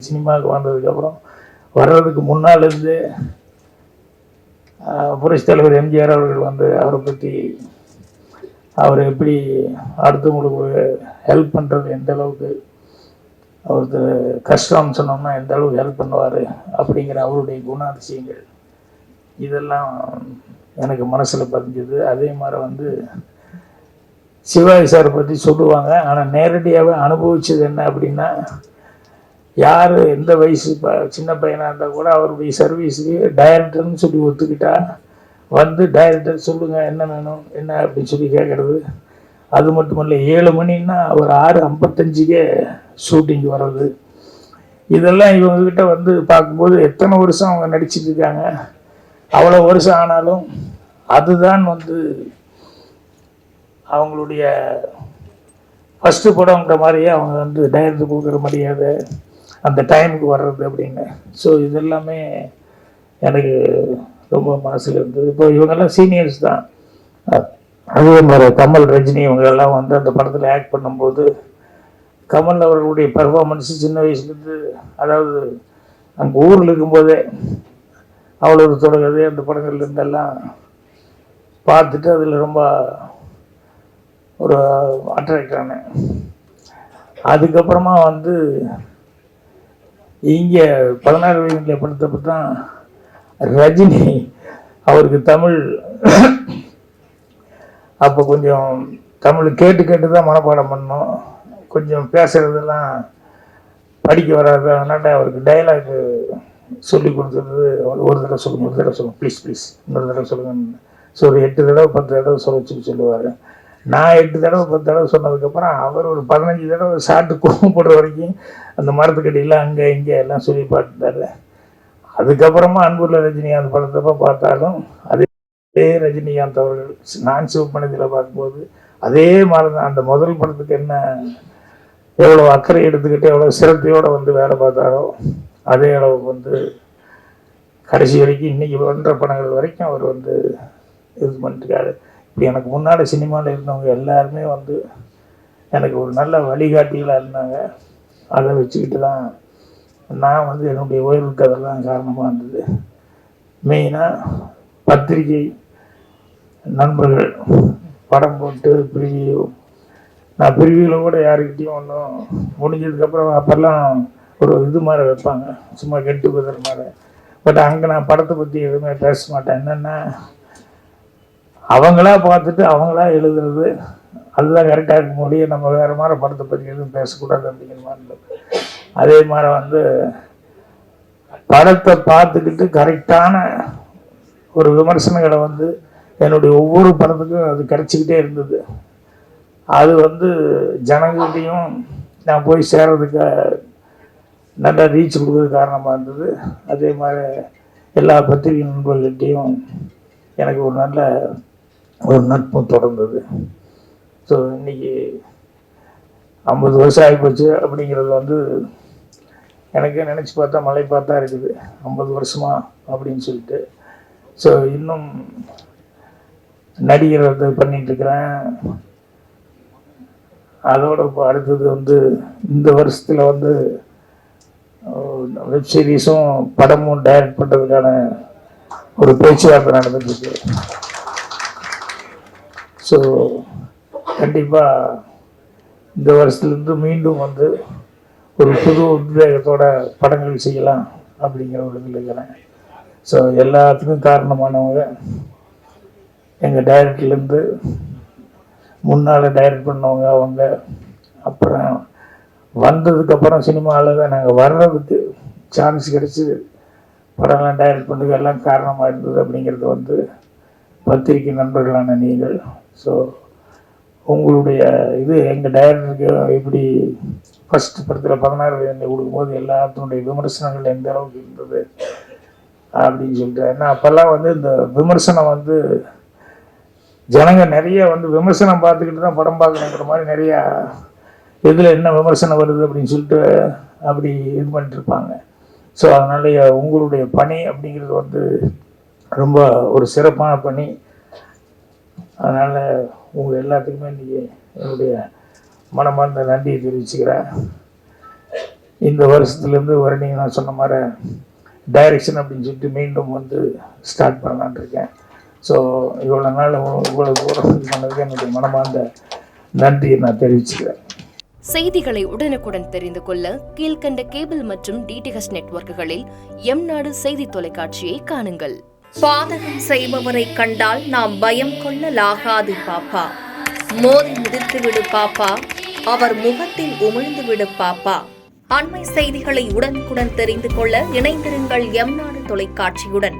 சினிமாவுக்கு வந்ததுக்கப்புறம் வர்றதுக்கு முன்னாலேருந்து புரட்சி தலைவர் எம்ஜிஆர் அவர்கள் வந்து அவரை பற்றி அவர் எப்படி அடுத்தவங்களுக்கு ஹெல்ப் பண்ணுறது, எந்த அளவுக்கு அவருக்கு கஷ்டம்னு சொன்னோம்னா எந்த அளவுக்கு ஹெல்ப் பண்ணுவார் அப்படிங்கிற அவருடைய குணாதிசயங்கள் இதெல்லாம் எனக்கு மனசில் பதிஞ்சது. அதே மாதிரி வந்து சிவாஜி சாரை பற்றி சொல்லுவாங்க, ஆனால் நேரடியாகவே அனுபவிச்சது என்ன அப்படின்னா, யார் எந்த வயசு சின்ன பையனாக இருந்தால் கூட அவருடைய சர்வீஸுக்கு டைரக்டர்னு சொல்லி ஒத்துக்கிட்டா வந்து டைரக்டர் சொல்லுங்கள் என்ன வேணும் என்ன அப்படின்னு சொல்லி கேட்குறது. அது மட்டும் இல்லை, 7 மணின்னா அவர் 6:55 ஷூட்டிங் வர்றது. இதெல்லாம் இவங்ககிட்ட வந்து பார்க்கும்போது எத்தனை வருஷம் அவங்க நடிச்சிட்டு இருக்காங்க, அவ்வளோ வருஷம் ஆனாலும் அதுதான் வந்து அவங்களுடைய ஃபஸ்ட்டு படம்ன்ற மாதிரியே அவங்க வந்து டைரக்டர் கொடுக்குற மரியாதை, அந்த டைமுக்கு வர்றது அப்படின்னு. ஸோ இதெல்லாமே எனக்கு ரொம்ப மனசில் இருந்தது. இப்போ இவங்கெல்லாம் சீனியர்ஸ் தான். அதே மாதிரி கமல், ரஜினி இவங்கெல்லாம் வந்து அந்த படத்தில் ஆக்ட் பண்ணும்போது கமல் அவர்களுடைய பர்ஃபார்மன்ஸு சின்ன வயசுலேருந்து, அதாவது அங்கே ஊரில் இருக்கும்போதே அவ்வளோ தொடங்குது அந்த படங்கள்லேருந்தெல்லாம் பார்த்துட்டு அதில் ரொம்ப ஒரு அட்ராக்ட் ஆனேன். அதுக்கப்புறமா வந்து இங்கே 16 வயதில் படுத்தப்போ தான் ரஜினி அவருக்கு தமிழ் அப்போ கொஞ்சம் தமிழ் கேட்டு கேட்டு தான் மனப்பாடம் பண்ணோம். கொஞ்சம் பேசுகிறதெல்லாம் படிக்க வராது. அதனால் அவருக்கு டைலாக் சொல்லி கொடுத்தது, ஒரு தடவை சொல்லுங்கள், ஒரு தடவை சொல்லுங்கள், ப்ளீஸ் ப்ளீஸ் இன்னொரு தடவை சொல்லுங்கள். ஸோ ஒரு 8 தடவை 10 தடவை சொல்லுவார். நான் 8 தடவை 10 தடவை சொன்னதுக்கப்புறம் அவர் ஒரு 15 தடவை சாப்பிட்டு கோவப்படுற வரைக்கும் அந்த மரத்துக்கடியில் அங்கே இங்கே எல்லாம் சொல்லி பார்த்துட்டாரு. அதுக்கப்புறமா அன்புள்ள ரஜினிகாந்த் படத்தப்போ பார்த்தாலும் அதே ரஜினிகாந்த் அவர்கள் நான் சிவப்பணத்தில் பார்க்கும்போது அதே மாதிரி தான். அந்த முதல் படத்துக்கு என்ன எவ்வளோ அக்கறை எடுத்துக்கிட்டு எவ்வளோ சிரத்தையோடு வந்து வேலை பார்த்தாரோ அதே அளவுக்கு வந்து கடைசி வரைக்கும் இன்றைக்கி பண்ணுற படங்கள் வரைக்கும் அவர் வந்து இது பண்ணிட்டுருக்காரு. இப்படி எனக்கு முன்னால் சினிமாவில் இருந்தவங்க எல்லாருமே வந்து எனக்கு ஒரு நல்ல வழிகாட்டிகளாக இருந்தாங்க. அதை வச்சுக்கிட்டு தான் நான் வந்து என்னுடைய ஓய்வுக்கு அதெல்லாம் காரணமாக இருந்தது. மெயினாக பத்திரிகை நண்பர்கள் படம் போட்டு ப்ரிவியூ, நான் ப்ரிவியூவில் கூட யாருக்கிட்டையும் ஒன்றும் முடிஞ்சதுக்கப்புறம் அப்போல்லாம் ஒரு இது மாதிரி வைப்பாங்க, சும்மா கெட்டு குதிர மாதிரி. பட் அங்கே நான் படத்தை பற்றி எதுவுமே பேச மாட்டேன். என்னென்னா அவங்களா பார்த்துட்டு அவங்களா எழுதுறது அதுதான் கரெக்டாக இருக்க முடியும். நம்ம வேறு மாதிரி படத்தை பற்றி எதுவும் பேசக்கூடாது அப்படிங்கிற மாதிரி. அதே மாதிரி வந்து படத்தை பார்த்துக்கிட்டு கரெக்டான ஒரு விமர்சனங்களை வந்து என்னுடைய ஒவ்வொரு படத்துக்கும் அது கிடச்சிக்கிட்டே இருந்தது. அது வந்து ஜனங்கள்கிட்டையும் நான் போய் சேர்றதுக்கு நல்லா ரீச் கொடுக்கறது காரணமாக இருந்தது. அதே மாதிரி எல்லா பத்திரிகை நண்பர்கள்கிட்டையும் எனக்கு ஒரு நல்ல ஒரு நட்பு தொடர்ந்தது. ஸோ இன்றைக்கி 50 வருஷம் ஆகிப்போச்சு அப்படிங்கிறது வந்து எனக்கே நினச்சி பார்த்தா மழை பார்த்தா இருக்குது, 50 வருஷமா அப்படின்னு சொல்லிட்டு. ஸோ இன்னும் நடிகர் வந்து பண்ணிகிட்ருக்கிறேன். அதோட இப்போ அடுத்தது வந்து இந்த வருஷத்தில் வந்து வெப் சீரிஸும் படமும் டைரக்ட் பண்ணுறதுக்கான ஒரு பேச்சுவார்த்தை நடந்துட்டுருக்கு. ஸோ கண்டிப்பாக இந்த வருஷத்துலேருந்து மீண்டும் வந்து ஒரு புது உத்வேகத்தோட படங்கள் செய்யலாம் அப்படிங்கிற ஒரு இதில் இருக்கிறேன். ஸோ எல்லாத்துக்கும் காரணமானவங்க எங்கள் டைரக்டர்லேருந்து முன்னால் டைரக்ட் பண்ணவங்க அவங்க. அப்புறம் வந்ததுக்கப்புறம் சினிமாவில் தான் நாங்கள் வர்றதுக்கு சான்ஸ் கிடச்சி படம்லாம் டைரக்ட் பண்ணுறது எல்லாம் காரணமாக இருந்தது அப்படிங்கிறது வந்து பத்திரிகை நண்பர்களான நீங்கள். ஸோ உங்களுடைய இது எங்கள் டைரக்டருக்கு எப்படி ஃபஸ்ட்டு படத்தில் 16 வயதில் கொடுக்கும்போது எல்லாத்தினுடைய விமர்சனங்கள் எந்த அளவுக்கு இருந்தது அப்படின்னு சொல்லிட்டு. ஏன்னா அப்போல்லாம் வந்து இந்த விமர்சனம் வந்து ஜனங்க நிறைய வந்து விமர்சனம் பார்த்துக்கிட்டு தான் படம் பார்க்கணுங்கிற மாதிரி நிறையா இதில் என்ன விமர்சனம் வருது அப்படின்னு சொல்லிட்டு அப்படி இது பண்ணிட்டுருப்பாங்க. ஸோ அதனால உங்களுடைய பணி அப்படிங்கிறது வந்து ரொம்ப ஒரு சிறப்பான பணி. அதனால் உங்கள் எல்லாத்துக்குமே இன்றைக்கி என்னுடைய மனமார்ந்த நன்றியை தெரிவிச்சுக்கிறேன். இந்த வருஷத்துலேருந்து நீங்கள் நான் சொன்ன மாதிரி டைரக்ஷன் அப்படின்னு சொல்லிட்டு மீண்டும் வந்து ஸ்டார்ட் பண்ணலான்னு இருக்கேன். ஸோ இவ்வளோ நாள் இவ்வளோ தூரம் பண்ணதுக்கு என்னுடைய மனமார்ந்த நன்றியை நான் தெரிவிச்சுக்கிறேன். செய்திகளை உடனுக்குடன் தெரிந்து கொள்ள கீழ்கண்ட கேபிள் மற்றும் டிடிஹெச் நெட்வொர்க்குகளில் எம்நாடு செய்தி தொலைக்காட்சியை காணுங்கள். பாதகம் செய்பவரை கண்டால் நாம் பயம் கொள்ளலாகாது பாப்பா. மோதி மிதித்து விடு பாப்பா, அவர் முகத்தில் உமிழ்ந்து விடு பாப்பா. அண்மை செய்திகளை உடனுக்குடன் தெரிந்து கொள்ள இணைந்திருங்கள் எம்நாடு தொலைக்காட்சியுடன்.